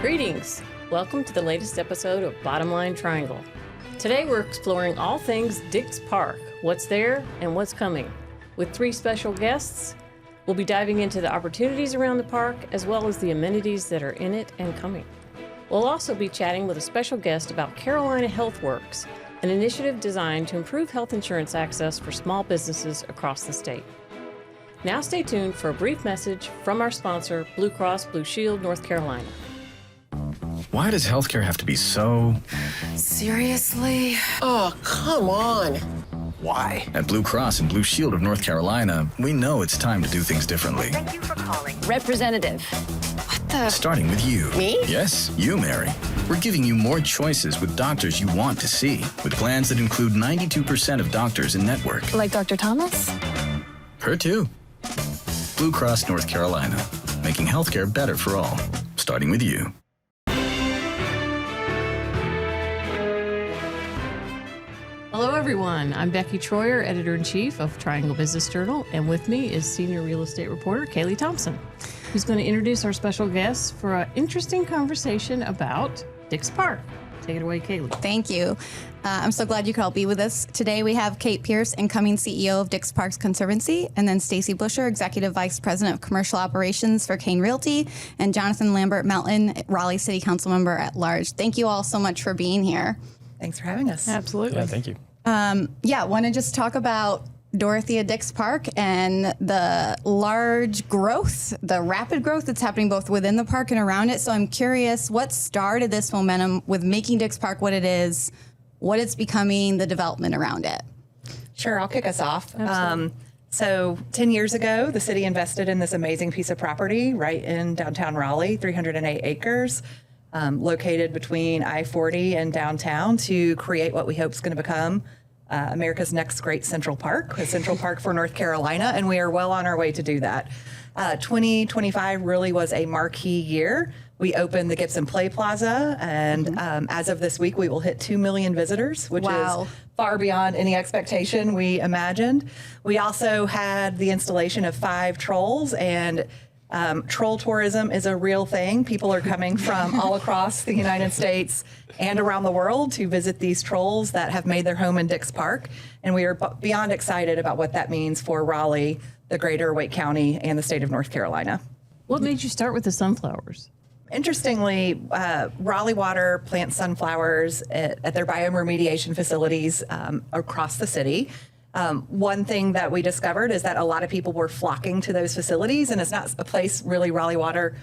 Greetings! Welcome to the latest episode of Bottom Line Triangle. Today we're exploring all things Dix Park, what's there and what's coming. With 3 special guests, we'll be diving into the opportunities around the park as well as the amenities that are in it and coming. We'll also be chatting with a special guest about Carolina HealthWorks, an initiative designed to improve health insurance access for small businesses across the state. Now stay tuned for a brief message from our sponsor, Blue Cross Blue Shield, North Carolina. Why does healthcare have to be so... Seriously? Oh, come on. Why? At Blue Cross and Blue Shield of North Carolina, we know it's time to do things differently. Thank you for calling. Representative. What the? Starting with you. Me? Yes, you, Mary. We're giving you more choices with doctors you want to see, with plans that include 92% of doctors in network. Like Dr. Thomas? Her too. Blue Cross North Carolina, making healthcare better for all, starting with you. Hello everyone, I'm Becky Troyer, Editor-in-Chief of Triangle Business Journal, and with me is Senior Real Estate Reporter Kaylee Thompson, who's going to introduce our special guests for an interesting conversation about Dix Park. Take it away, Kaylee. Thank you. I'm so glad you could all be with us. Today we have Kate Pearce, incoming CEO of Dix Park's Conservancy, and then Stacey Buescher, Executive Vice President of Commercial Operations for Kane Realty, and Jonathan Lambert-Melton, Raleigh City Council Member at Large. Thank you all so much for being here. Thanks for having us. Absolutely. Yeah, thank you. Want to just talk about Dorothea Dix Park and the large growth, the rapid growth that's happening both within the park and around it. So I'm curious, what started this momentum with making Dix Park what it is, what it's becoming, the development around it? Sure, I'll kick us off. So 10 years ago, the city invested in this amazing piece of property right in downtown Raleigh, 308 acres. Located between I-40 and downtown to create what we hope is going to become America's next great Central Park, a Central Park for North Carolina, and we are well on our way to do that. 2025 really was a marquee year. We opened the Gibson Play Plaza, and as of this week, we will hit 2 million visitors, which is far beyond any expectation we imagined. We also had the installation of 5 trolls, and troll tourism is a real thing. People are coming from all across the United States and around the world to visit these trolls that have made their home in Dix Park. And we are beyond excited about what that means for Raleigh, the greater Wake County, and the state of North Carolina. What made you start with the sunflowers? Interestingly, Raleigh Water plants sunflowers at their bioremediation facilities across the city. One thing that we discovered is that a lot of people were flocking to those facilities, and it's not a place really Raleigh Water,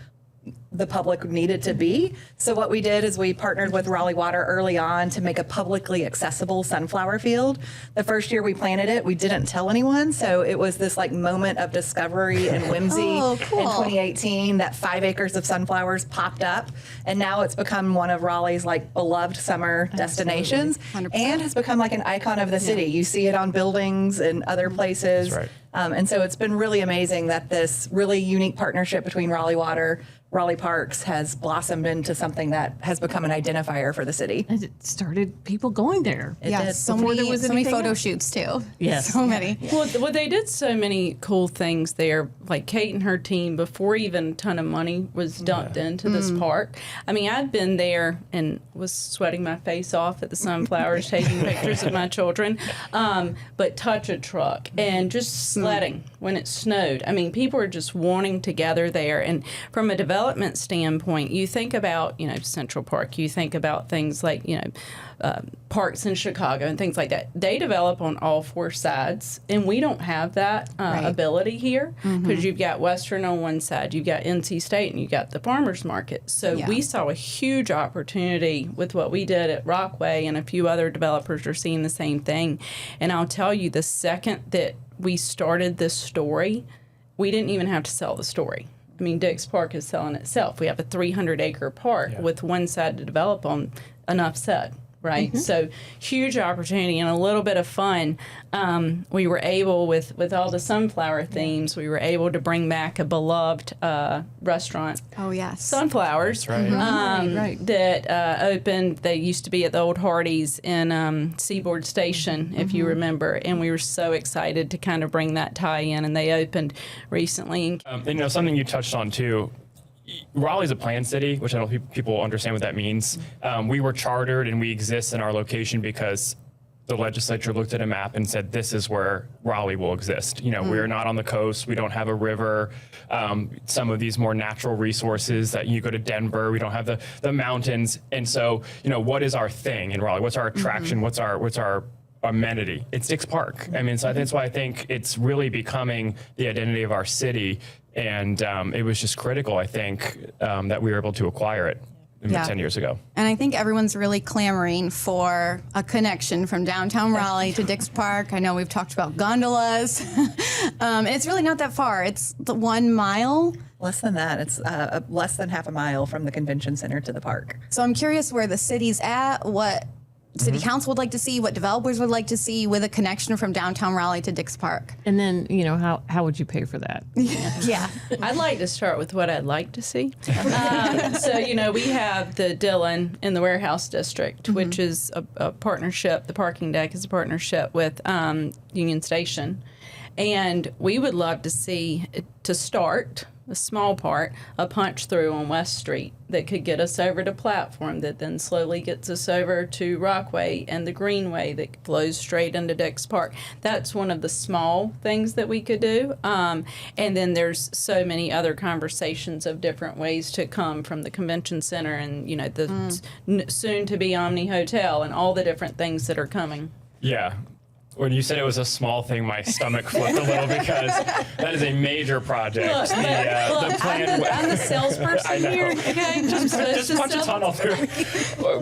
the public needed to be. So what we did is we partnered with Raleigh Water early on to make a publicly accessible sunflower field. The first year we planted it, we didn't tell anyone. So it was this like moment of discovery and whimsy in 2018 that 5 acres of sunflowers popped up. And now it's become one of Raleigh's like beloved summer destinations 100%. And has become like an icon of the city. You see it on buildings and other places. That's right. And so it's been really amazing that this really unique partnership between Raleigh Water, Raleigh Parks has blossomed into something that has become an identifier for the city. And it started people going there. It did. So Before many, there was so many anything photo else. shoots too. Yes. So many. Well, they did so many cool things there. Like Kate and her team, before even a ton of money was dumped into this park. I mean, I'd been there and was sweating my face off at the sunflowers, taking pictures of my children. But touch a truck and just sledding when it snowed. I mean, people are just wanting to gather there. And from a development standpoint, you think about, Central Park, you think about things like, parks in Chicago and things like that. They develop on all 4 sides, and we don't have that ability here because you've got Western on one side, you've got NC State, and you've got the farmers market. So we saw a huge opportunity with what we did at Rockway, and a few other developers are seeing the same thing. And I'll tell you, the second that we started this story, we didn't even have to sell the story. I mean, Dix Park is selling itself. We have a 300-acre park with one side to develop on, enough said, right? So huge opportunity and a little bit of fun. We were able, with all the sunflower themes, we were able to bring back a beloved restaurant. Oh, yes. Sunflowers. That's right. That opened. They used to be at the old Hardee's in Seaboard Station, if you remember, and we were so excited to kind of bring that tie in, and they opened recently. Something you touched on too, Raleigh's a planned city, which I don't think people understand what that means. We were chartered and we exist in our location because the legislature looked at a map and said, this is where Raleigh will exist. You know, we're not on the coast. We don't have a river. Some of these more natural resources that you go to Denver, we don't have the mountains. And so, you know, what is our thing in Raleigh? What's our attraction? What's our amenity? It's Dix Park. I mean, so that's why I think it's really becoming the identity of our city. And it was just critical, I think, that we were able to acquire it 10 years ago. And I think everyone's really clamoring for a connection from downtown Raleigh to Dix Park. I know we've talked about gondolas. It's really not that far. It's the 1 mile. Less than that. It's less than half a mile from the convention center to the park. So I'm curious where the city's at, what City Council would like to see, what developers would like to see with a connection from downtown Raleigh to Dix Park. And then, you know, how would you pay for that? Yeah. I'd like to start with what I'd like to see. So, you know, we have the Dillon in the Warehouse District, which is a partnership. The parking deck is a partnership with Union Station. And we would love to see, to start, a small part, a punch through on West Street that could get us over to Platform, that then slowly gets us over to Rockway and the Greenway that flows straight into Dix Park. That's one of the small things that we could do. And then there's so many other conversations of different ways to come from the convention center and, you know, the soon to be Omni Hotel and all the different things that are coming. Yeah. When you said it was a small thing, my stomach flipped a little because that is a major project. Look, the plan. I'm the salesperson here. Okay, just punch a tunnel through.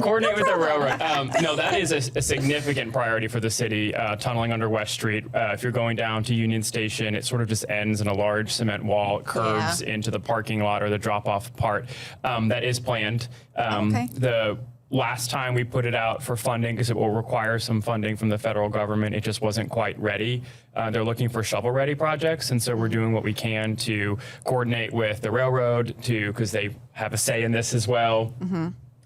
Coordinate with the railroad. No, that is a significant priority for the city. Tunneling under West Street. If you're going down to Union Station, it sort of just ends in a large cement wall. It curves into the parking lot or the drop-off part. That is planned. The last time we put it out for funding, because it will require some funding from the federal government, it just wasn't quite ready. They're looking for shovel-ready projects, and so we're doing what we can to coordinate with the railroad because they have a say in this as well,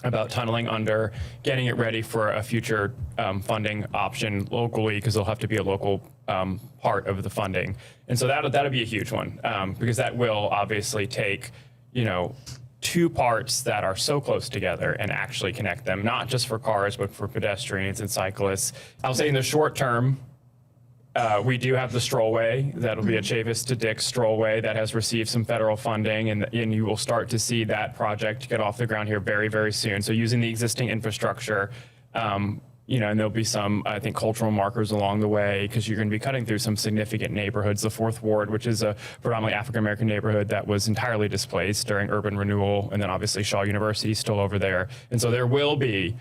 about tunneling under, getting it ready for a future funding option locally, because there'll have to be a local part of the funding. And so that'll be a huge one, because that will obviously take, you know, two parts that are so close together and actually connect them, not just for cars, but for pedestrians and cyclists. I'll say in the short term, we do have the strollway. That'll be a Chavis to Dix strollway that has received some federal funding, and you will start to see that project get off the ground here very, very soon. So using the existing infrastructure, you know, and there'll be some, I think, cultural markers along the way, because you're going to be cutting through some significant neighborhoods. The Fourth Ward, which is a predominantly African-American neighborhood that was entirely displaced during urban renewal, and then obviously Shaw University is still over there. And so there will be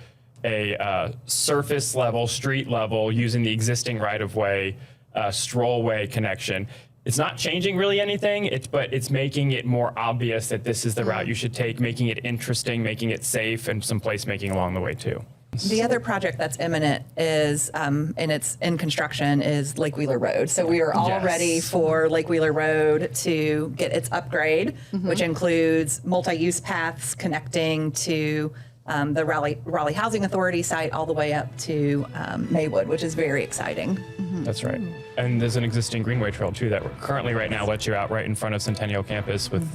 a surface level, street level, using the existing right-of-way, strollway connection. It's not changing really anything, but it's making it more obvious that this is the route you should take, making it interesting, making it safe, and some placemaking along the way too. The other project that's imminent is, and it's in construction, is Lake Wheeler Road. So we are all ready for Lake Wheeler Road to get its upgrade, which includes multi-use paths connecting to the Raleigh Housing Authority site all the way up to Maywood, which is very exciting. That's right. And there's an existing Greenway Trail too that currently right now lets you out right in front of Centennial Campus with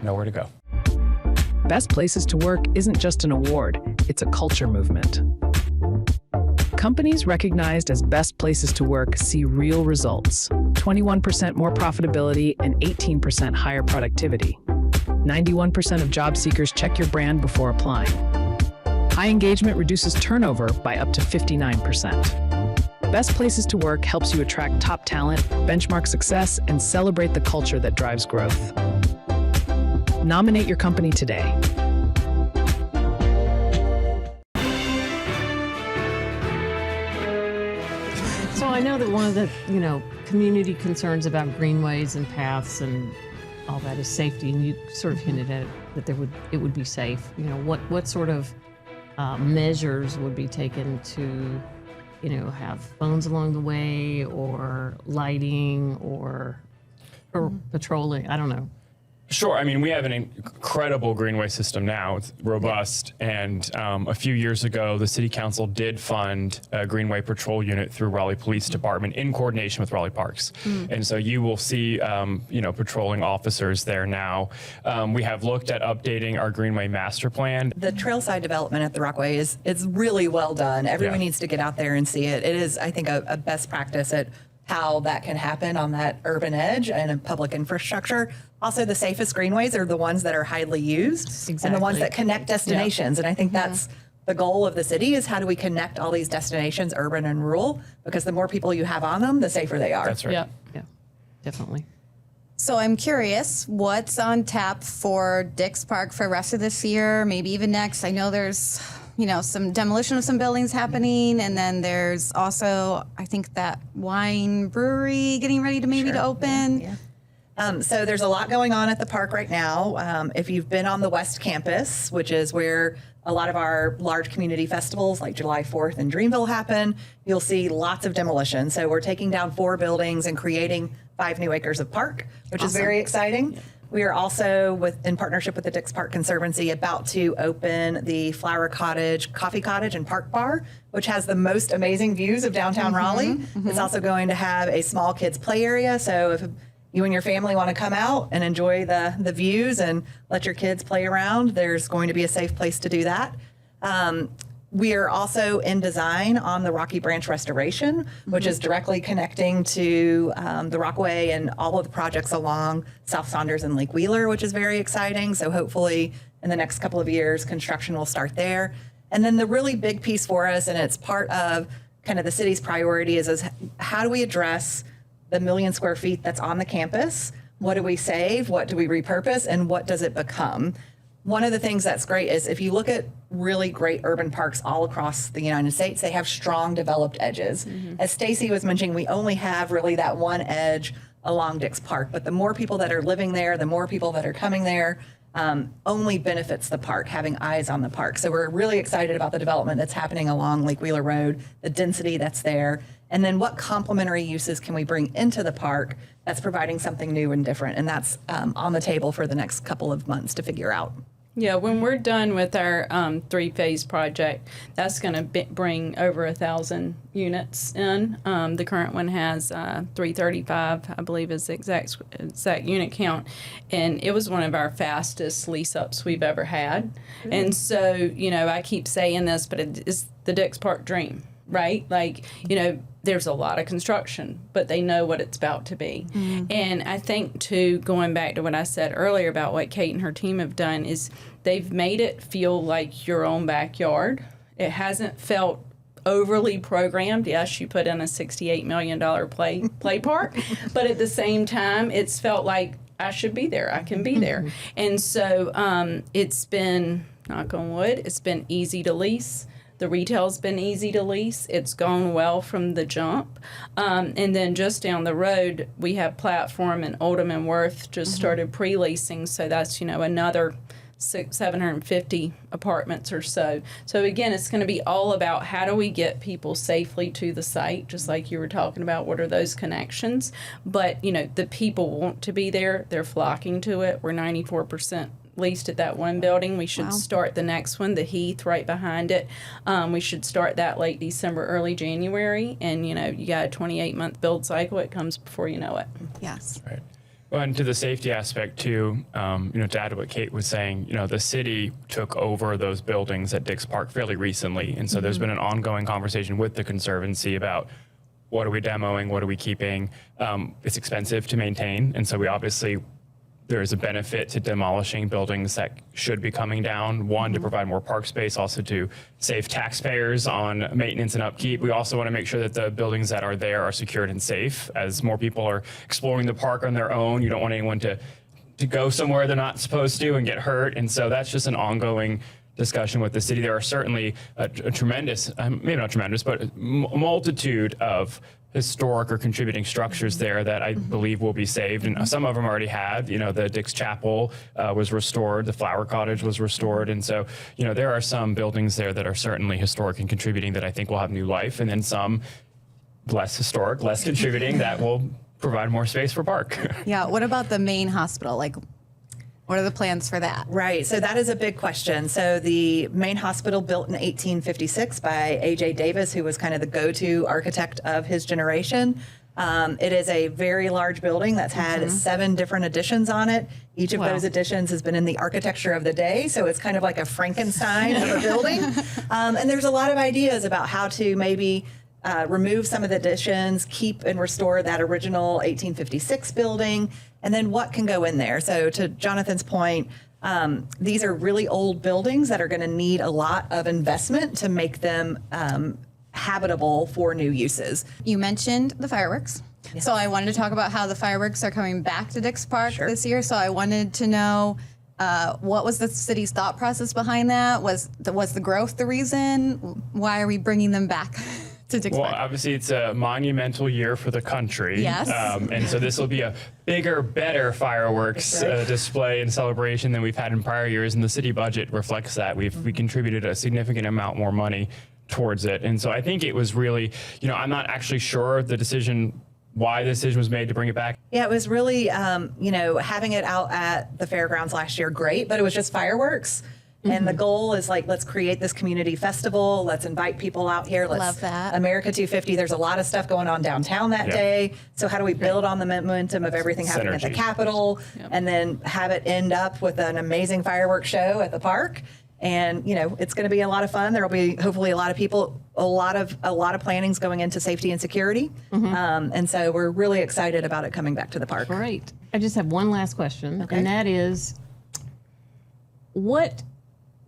nowhere to go. Best Places to Work isn't just an award, it's a culture movement. Companies recognized as best places to work see real results: 21% more profitability and 18% higher productivity. 91% of job seekers check your brand before applying. High engagement reduces turnover by up to 59%. Best Places to Work helps you attract top talent, benchmark success, and celebrate the culture that drives growth. Nominate your company today. So I know that one of the, you know, community concerns about greenways and paths and all that is safety, and you sort of hinted at it, that it would be safe. You know, what sort of measures would be taken to, you know, have phones along the way, or lighting, or patrolling? I don't know. Sure. I mean, we have an incredible greenway system now. It's robust. And a few years ago, the City Council did fund a greenway patrol unit through Raleigh Police Department in coordination with Raleigh Parks. And so you will see, patrolling officers there now. We have looked at updating our greenway master plan. The trailside development at the Rockway is really well done. Everyone needs to get out there and see it. It is, I think, a best practice at how that can happen on that urban edge and in public infrastructure. Also, the safest greenways are the ones that are highly used and the ones that connect destinations. And I think that's the goal of the city, is how do we connect all these destinations, urban and rural, because the more people you have on them, the safer they are. That's right. Yeah, definitely. So I'm curious, what's on tap for Dix Park for the rest of this year, maybe even next? I know there's, some demolition of some buildings happening, and then there's also, I think, that wine brewery getting ready to to open. Yeah. So there's a lot going on at the park right now. If you've been on the West Campus, which is where a lot of our large community festivals like July 4th and Dreamville happen, you'll see lots of demolition. So we're taking down 4 buildings and creating 5 new acres of park, which is very exciting. Yeah. We are also, in partnership with the Dix Park Conservancy, about to open the Flower Cottage Coffee Cottage and Park Bar, which has the most amazing views of downtown Raleigh. It's also going to have a small kids play area. So if you and your family want to come out and enjoy the views and let your kids play around, there's going to be a safe place to do that. We are also in design on the Rocky Branch restoration, which is directly connecting to the Rockway and all of the projects along South Saunders and Lake Wheeler, which is very exciting. So hopefully in the next couple of years, construction will start there. And then the really big piece for us, and it's part of kind of the city's priority, is how do we address the 1 million square feet that's on the campus? What do we save? What do we repurpose? And what does it become? One of the things that's great is if you look at really great urban parks all across the United States, they have strong developed edges. As Stacey was mentioning, we only have really that one edge along Dix Park, but the more people that are living there, the more people that are coming there, only benefits the park, having eyes on the park. So we're really excited about the development that's happening along Lake Wheeler Road, the density that's there, and then what complementary uses can we bring into the park that's providing something new and different. And that's on the table for the next couple of months to figure out. Yeah, when we're done with our 3-phase project, that's going to bring over 1,000 units in. The current one has 335, I believe, is the exact unit count, and it was one of our fastest lease ups we've ever had. And so, I keep saying this, but it's the Dix Park dream, right? Like, there's a lot of construction, but they know what it's about to be. And I think, too, going back to what I said earlier about what Kate and her team have done, is they've made it feel like your own backyard. It hasn't felt overly programmed. Yes, you put in a $68 million play park, but at the same time, it's felt like I should be there. I can be there. And so it's been, knock on wood, it's been easy to lease. The retail's been easy to lease. It's gone well from the jump. And then just down the road, we have Platform and Oldham and Worth just started pre-leasing. So that's, another 750 apartments or so. So again, it's going to be all about how do we get people safely to the site, just like you were talking about, what are those connections? But, the people want to be there. They're flocking to it. We're 94% leased at that one building. We should start the next one, the Heath, right behind it. We should start that late December, early January. And, you got a 28-month build cycle. It comes before you know it. Yes. Right. Well, and to the safety aspect, too, to add to what Kate was saying, the city took over those buildings at Dix Park fairly recently. And so there's been an ongoing conversation with the Conservancy about what are we demoing, what are we keeping. It's expensive to maintain. And so we obviously, there is a benefit to demolishing buildings that should be coming down. One, to provide more park space, also to save taxpayers on maintenance and upkeep. We also want to make sure that the buildings that are there are secured and safe. As more people are exploring the park on their own, you don't want anyone to go somewhere they're not supposed to and get hurt. And so that's just an ongoing discussion with the city. There are certainly a tremendous, maybe not tremendous, but a multitude of historic or contributing structures there that I believe will be saved. And some of them already have. The Dix Chapel was restored. The Flower Cottage was restored. And so, there are some buildings there that are certainly historic and contributing that I think will have new life. And then some less historic, less contributing that will provide more space for park. Yeah. What about the main hospital? Like, What are the plans for that? Right. So that is a big question. So the main hospital built in 1856 by A.J. Davis, who was kind of the go-to architect of his generation. It is a very large building that's had 7 different additions on it. Each of those additions has been in the architecture of the day. So it's kind of like a Frankenstein of a building. And there's a lot of ideas about how to maybe remove some of the additions, keep and restore that original 1856 building, and then what can go in there. So to Jonathan's point, these are really old buildings that are going to need a lot of investment to make them habitable for new uses. You mentioned the fireworks. Yes. So I wanted to talk about how the fireworks are coming back to Dix Park this year. So I wanted to know what was the city's thought process behind that? Was the growth the reason? Why are we bringing them back to Dix Park? Well, obviously it's a monumental year for the country. Yes. And so this will be a bigger, better fireworks display and celebration than we've had in prior years, and the city budget reflects that. We contributed a significant amount more money towards it. And so I think it was really, I'm not actually sure why the decision was made to bring it back. Yeah, it was really, having it out at the fairgrounds last year, great, but it was just fireworks. And the goal is let's create this community festival. Let's invite people out here. Love that. America 250, there's a lot of stuff going on downtown that day. So how do we build on the momentum of everything happening at the Capitol and then have it end up with an amazing fireworks show at the park? And, it's going to be a lot of fun. There will be hopefully a lot of people, a lot of plannings going into safety and security. And so we're really excited about it coming back to the park. Great. I just have one last question, and that is, what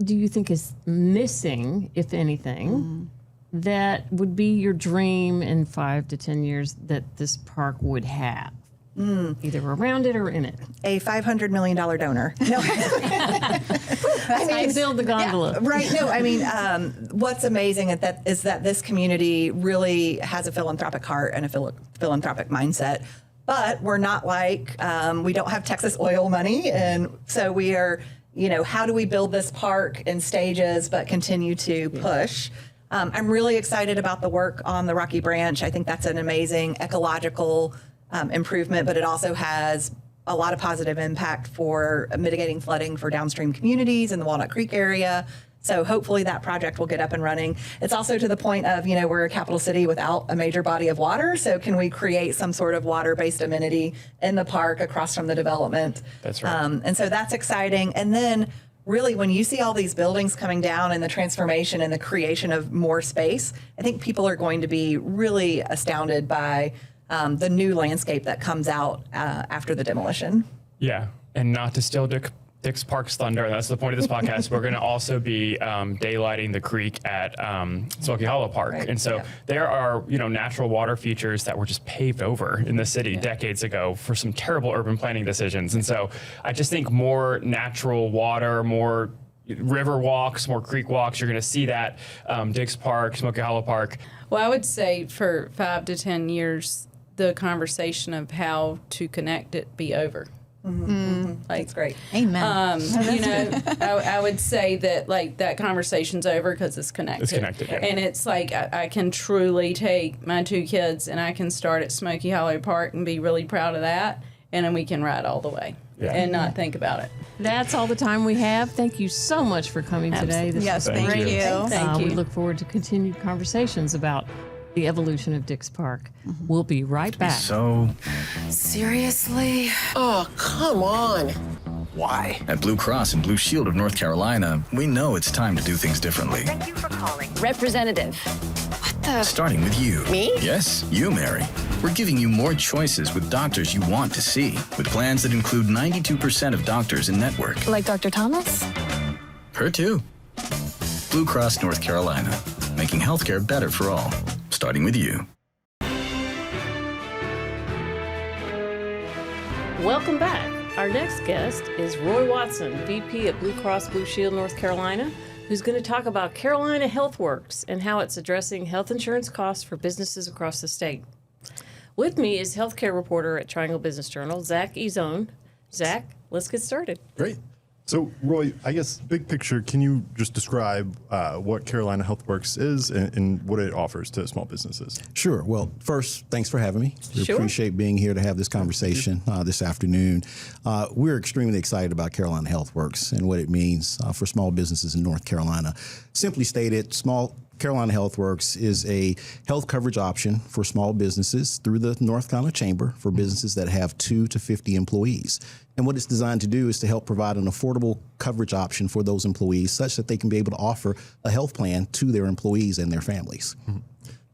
do you think is missing, if anything, that would be your dream in 5 to 10 years that this park would have? Either around it or in it. A $500 million donor. No. I build the gondola. Yeah, right. No, I mean, what's amazing is that this community really has a philanthropic heart and a philanthropic mindset. But we're not we don't have Texas oil money. And so we are, how do we build this park in stages but continue to push? I'm really excited about the work on the Rocky Branch. I think that's an amazing ecological improvement, but it also has a lot of positive impact for mitigating flooding for downstream communities in the Walnut Creek area. So hopefully that project will get up and running. It's also to the point of, we're a capital city without a major body of water. So can we create some sort of water-based amenity in the park across from the development? That's right. And so that's exciting. And then really, when you see all these buildings coming down and the transformation and the creation of more space, I think people are going to be really astounded by the new landscape that comes out after the demolition. Yeah, and not to steal Dix Park's thunder, that's the point of this podcast, we're going to also be daylighting the creek at Smoky Hollow Park. Right. And so there are, natural water features that were just paved over in the city decades ago for some terrible urban planning decisions. And so I just think more natural water, more river walks, more creek walks, you're going to see that Dix Park, Smoky Hollow Park. Well, I would say for 5 to 10 years, the conversation of how to connect it be over. That's great. Amen. I would say that that conversation's over because it's connected. It's connected, yeah. And it's I can truly take my 2 kids and I can start at Smoky Hollow Park and be really proud of that, and then we can ride all the way and not think about it. That's all the time we have. Thank you so much for coming today. This yes, was thank great. you. Thank you. We look forward to continued conversations about the evolution of Dix Park. We'll be right back. So, Seriously? Oh, come on. why? At Blue Cross and Blue Shield of North Carolina, we know it's time to do things differently. Thank you for calling. Representative. What the? Starting with you. Me? Yes, you, Mary. We're giving you more choices with doctors you want to see, with plans that include 92% of doctors in network. Like Dr. Thomas? Her too. Blue Cross North Carolina, making healthcare better for all. Starting with you. Welcome back. Our next guest is Roy Watson, VP at Blue Cross Blue Shield North Carolina, who's going to talk about Carolina HealthWorks and how it's addressing health insurance costs for businesses across the state. With me is healthcare reporter at Triangle Business Journal, Zach Ezone. Zach, let's get started. Great. So, Roy, I guess big picture, can you just describe what Carolina HealthWorks is and what it offers to small businesses? Sure. Well, first, thanks for having me. We Sure. appreciate being here to have this conversation this afternoon. We're extremely excited about Carolina HealthWorks and what it means for small businesses in North Carolina. Simply stated, Carolina HealthWorks is a health coverage option for small businesses through the North Carolina Chamber for businesses that have 2 to 50 employees. And what it's designed to do is to help provide an affordable coverage option for those employees such that they can be able to offer a health plan to their employees and their families.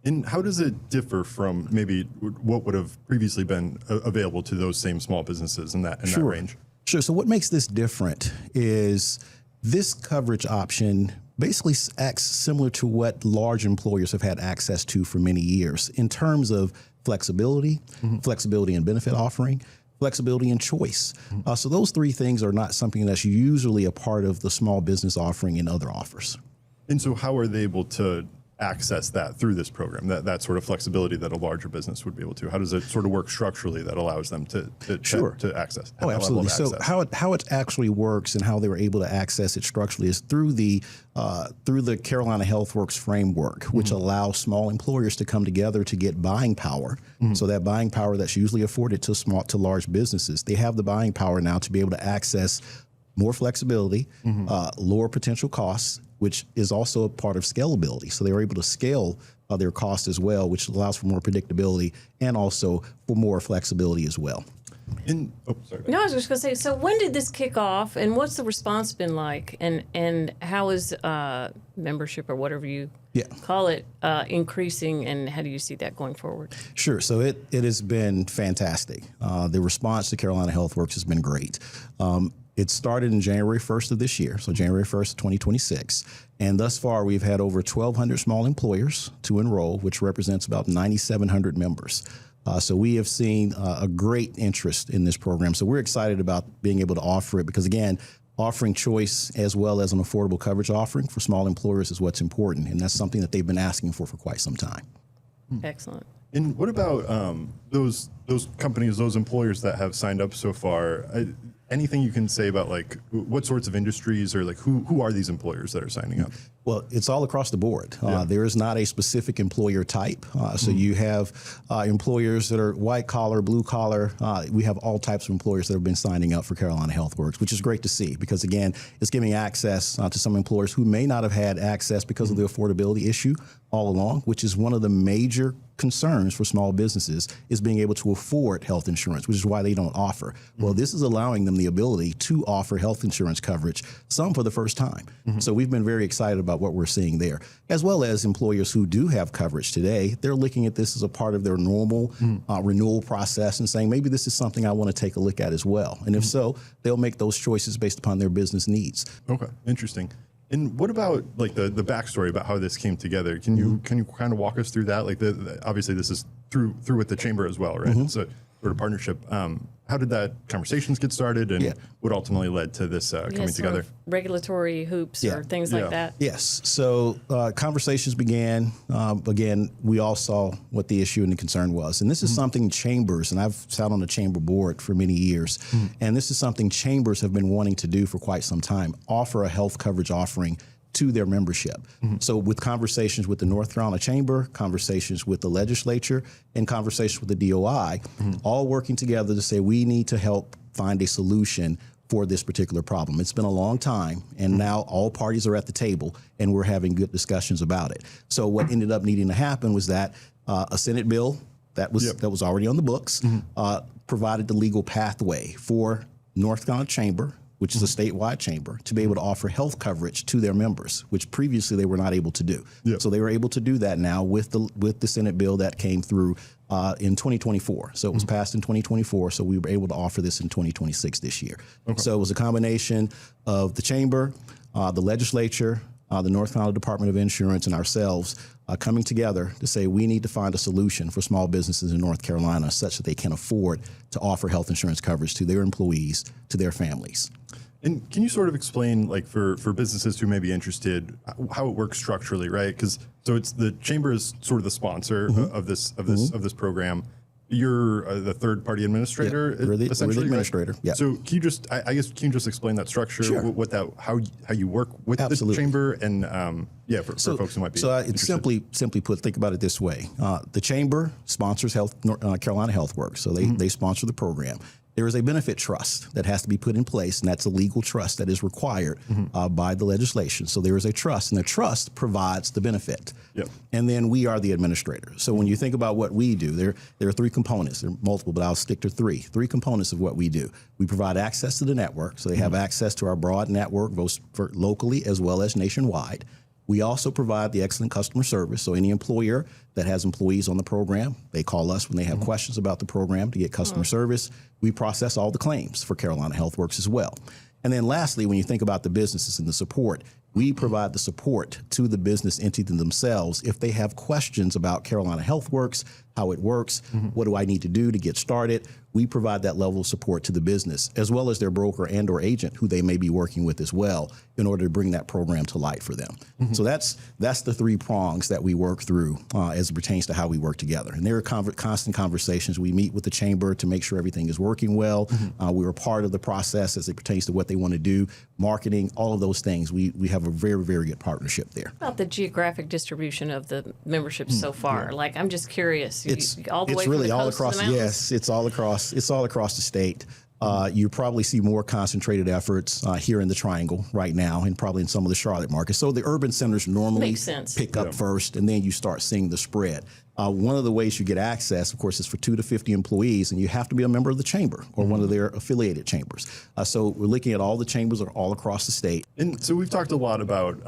And how does it differ from maybe what would have previously been available to those same small businesses in that range? Sure. So what makes this different is this coverage option basically acts similar to what large employers have had access to for many years in terms of flexibility, flexibility in benefit offering, flexibility and choice. So those 3 things are not something that's usually a part of the small business offering in other offers. And so how are they able to access that through this program, that sort of flexibility that a larger business would be able to? How does it sort of work structurally that allows them to access? Oh, absolutely. So how it actually works and how they were able to access it structurally is through the Carolina HealthWorks framework, which allows small employers to come together to get buying power. So that buying power that's usually afforded to small to large businesses, they have the buying power now to be able to access more flexibility, lower potential costs, which is also a part of scalability. So they were able to scale their costs as well, which allows for more predictability and also for more flexibility as well. No, I was just going to say, so when did this kick off and what's the response been like? And how is membership or whatever you call it increasing, and how do you see that going forward? Sure. So it has been fantastic. The response to Carolina HealthWorks has been great. It started in January 1st of this year, so January 1st, 2026. And thus far, we've had over 1,200 small employers to enroll, which represents about 9,700 members. So we have seen a great interest in this program. So we're excited about being able to offer it because, again, offering choice as well as an affordable coverage offering for small employers is what's important. And that's something that they've been asking for quite some time. Excellent. And what about those companies, those employers that have signed up so far? Anything you can say about like what sorts of industries or like who are these employers that are signing up? Well, it's all across the board. There is not a specific employer type. So you have employers that are white collar, blue collar. We have all types of employers that have been signing up for Carolina HealthWorks, which is great to see because, again, it's giving access to some employers who may not have had access because of the affordability issue all along, which is one of the major concerns for small businesses is being able to afford health insurance, which is why they don't offer. Well, this is allowing them the ability to offer health insurance coverage, some for the first time. So we've been very excited about what we're seeing there, as well as employers who do have coverage today. They're looking at this as a part of their normal renewal process and saying, maybe this is something I want to take a look at as well. And if so, they'll make those choices based upon their business needs. Okay, interesting. And what about like the backstory about how this came together? Can you kind of walk us through that? Like obviously this is through with the chamber as well, right? It's a sort of partnership. How did that conversations get started, and what ultimately led to this coming together? Regulatory hoops or things like that. Yes. So conversations began. Again, we all saw what the issue and the concern was. And this is something chambers, and I've sat on the chamber board for many years, and this is something chambers have been wanting to do for quite some time, offer a health coverage offering to their membership. So with conversations with the North Carolina Chamber, conversations with the legislature, and conversations with the DOI, all working together to say we need to help find a solution for this particular problem. It's been a long time, and now all parties are at the table, and we're having good discussions about it. So what ended up needing to happen was that a Senate bill that was already on the books provided the legal pathway for North Carolina Chamber, which is a statewide chamber, to be able to offer health coverage to their members, which previously they were not able to do. So they were able to do that now with the Senate bill that came through in 2024. So it was passed in 2024, so we were able to offer this in 2026 this year. So it was a combination of the chamber, the legislature, the North Carolina Department of Insurance, and ourselves coming together to say we need to find a solution for small businesses in North Carolina such that they can afford to offer health insurance coverage to their employees, to their families. And can you sort of explain, like for businesses who may be interested, how it works structurally, right? Because so it's the chamber is sort of the sponsor of this program. you're the third-party administrator. We're the essentially, administrator. Right? Yeah. So can you just, I guess, can you just explain that structure? Sure. What that, how you work with Absolutely. the chamber, and for folks who might be. So interested. simply put, think about it this way: the chamber sponsors Carolina HealthWorks, so they sponsor the program. There is a benefit trust that has to be put in place, and that's a legal trust that is required by the legislation. So there is a trust, and the trust provides the benefit. Yep. And then we are the administrator. So when you think about what we do, there are three components. There are multiple, but I'll stick to three components of what we do. We provide access to the network, so they have access to our broad network, both for locally as well as nationwide. We also provide the excellent customer service. So any employer that has employees on the program, they call us when they have questions about the program to get customer service. We process all the claims for Carolina HealthWorks as well. And then lastly, when you think about the businesses and the support, we provide the support to the business entity themselves if they have questions about Carolina HealthWorks, how it works, what do I need to do to get started. We provide that level of support to the business, as well as their broker and or agent who they may be working with as well, in order to bring that program to light for them. So that's the three prongs that we work through as it pertains to how we work together. And there are constant conversations. We meet with the chamber to make sure everything is working well. We are part of the process as it pertains to what they want to do, marketing, all of those things. We have a very, very good partnership there. About the geographic distribution of the memberships so far, like I'm just curious. All the way really from the all coast to across. the mountains? Yes, it's all across the state. You probably see more concentrated efforts here in the Triangle right now, and probably in some of the Charlotte markets. So the urban centers normally pick up first, and then you start seeing the spread. One of the ways you get access, of course, is for 2 to 50 employees, and you have to be a member of the chamber or one of their affiliated chambers. So we're looking at all the chambers are all across the state. And so we've talked a lot about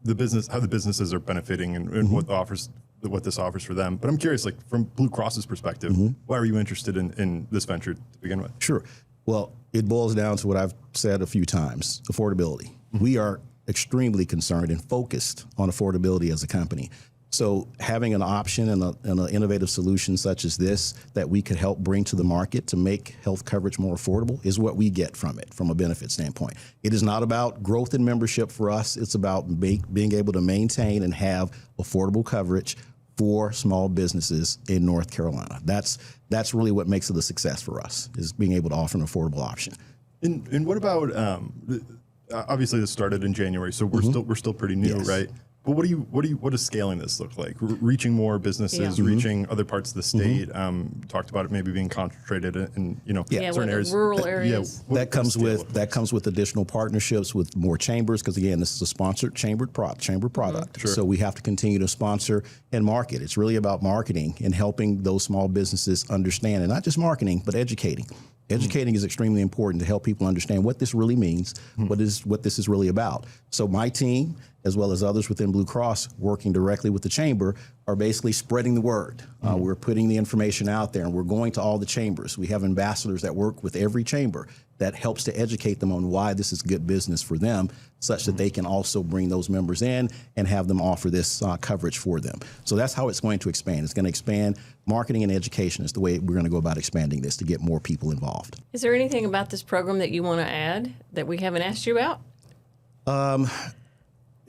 the business, how the businesses are benefiting, and what this offers for them. But I'm curious, like from Blue Cross's perspective, why are you interested in this venture to begin with? Sure. Well, it boils down to what I've said a few times, affordability. We are extremely concerned and focused on affordability as a company. So having an option and an innovative solution such as this that we could help bring to the market to make health coverage more affordable is what we get from it, from a benefit standpoint. It is not about growth in membership for us. It's about being able to maintain and have affordable coverage for small businesses in North Carolina. That's really what makes it a success for us, is being able to offer an affordable option. And what about obviously this started in January, so we're still pretty new, right? But what does scaling this look like? Reaching more businesses, reaching other parts of the state. Talked about it maybe being concentrated in certain areas, rural areas. That comes with additional partnerships with more chambers, because again, this is a sponsored chamber product. So we have to continue to sponsor and market. It's really about marketing and helping those small businesses understand, and not just marketing, but educating. Educating is extremely important to help people understand what this really means, what this is really about. So my team, as well as others within Blue Cross, working directly with the chamber, are basically spreading the word. We're putting the information out there, and we're going to all the chambers. We have ambassadors that work with every chamber that helps to educate them on why this is good business for them, such that they can also bring those members in and have them offer this coverage for them. So that's how it's going to expand. It's going to expand. Marketing and education is the way we're going to go about expanding this to get more people involved. Is there anything about this program that you want to add that we haven't asked you about?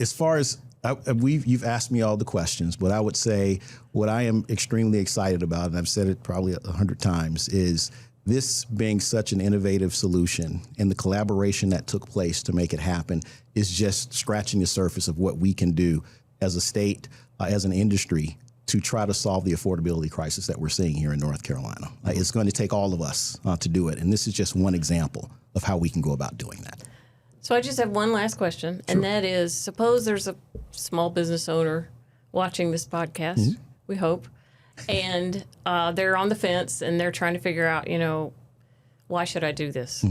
As far as you've asked me all the questions, but I would say what I am extremely excited about, and I've said it probably 100 times, is this being such an innovative solution, and the collaboration that took place to make it happen is just scratching the surface of what we can do as a state, as an industry, to try to solve the affordability crisis that we're seeing here in North Carolina. It's going to take all of us to do it, and this is just one example of how we can go about doing that. So I just have one last question, and that is, suppose there's a small business owner watching this podcast, we hope, and they're on the fence and they're trying to figure out, why should I do this?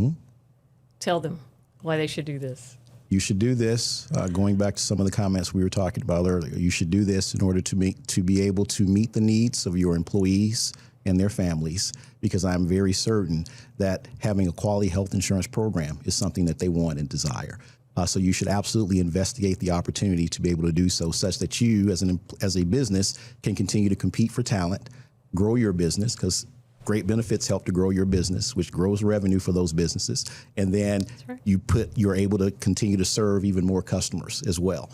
Tell them why they should do this. You should do this, going back to some of the comments we were talking about earlier, you should do this in order to be able to meet the needs of your employees and their families, because I'm very certain that having a quality health insurance program is something that they want and desire. So you should absolutely investigate the opportunity to be able to do so, such that you as a business can continue to compete for talent, grow your business, because great benefits help to grow your business, which grows revenue for those businesses. And then you're able to continue to serve even more customers as well.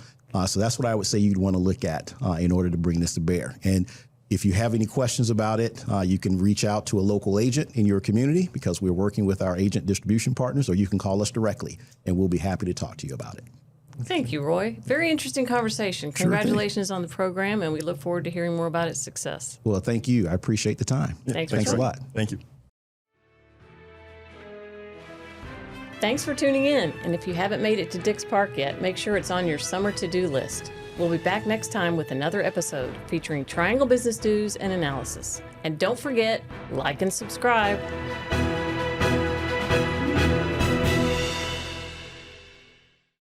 So that's what I would say you'd want to look at in order to bring this to bear. And If you have any questions about it, you can reach out to a local agent in your community because we're working with our agent distribution partners, or you can call us directly and we'll be happy to talk to you about it. Thank you, Roy. Very interesting conversation. Sure thing. Congratulations on the program, and we look forward to hearing more about its success. Well, thank you. I appreciate the time. Thanks a lot. Thank you. Thanks for tuning in, and if you haven't made it to Dix Park yet, make sure it's on your summer to-do list. We'll be back next time with another episode featuring Triangle business news and analysis. And don't forget, like and subscribe.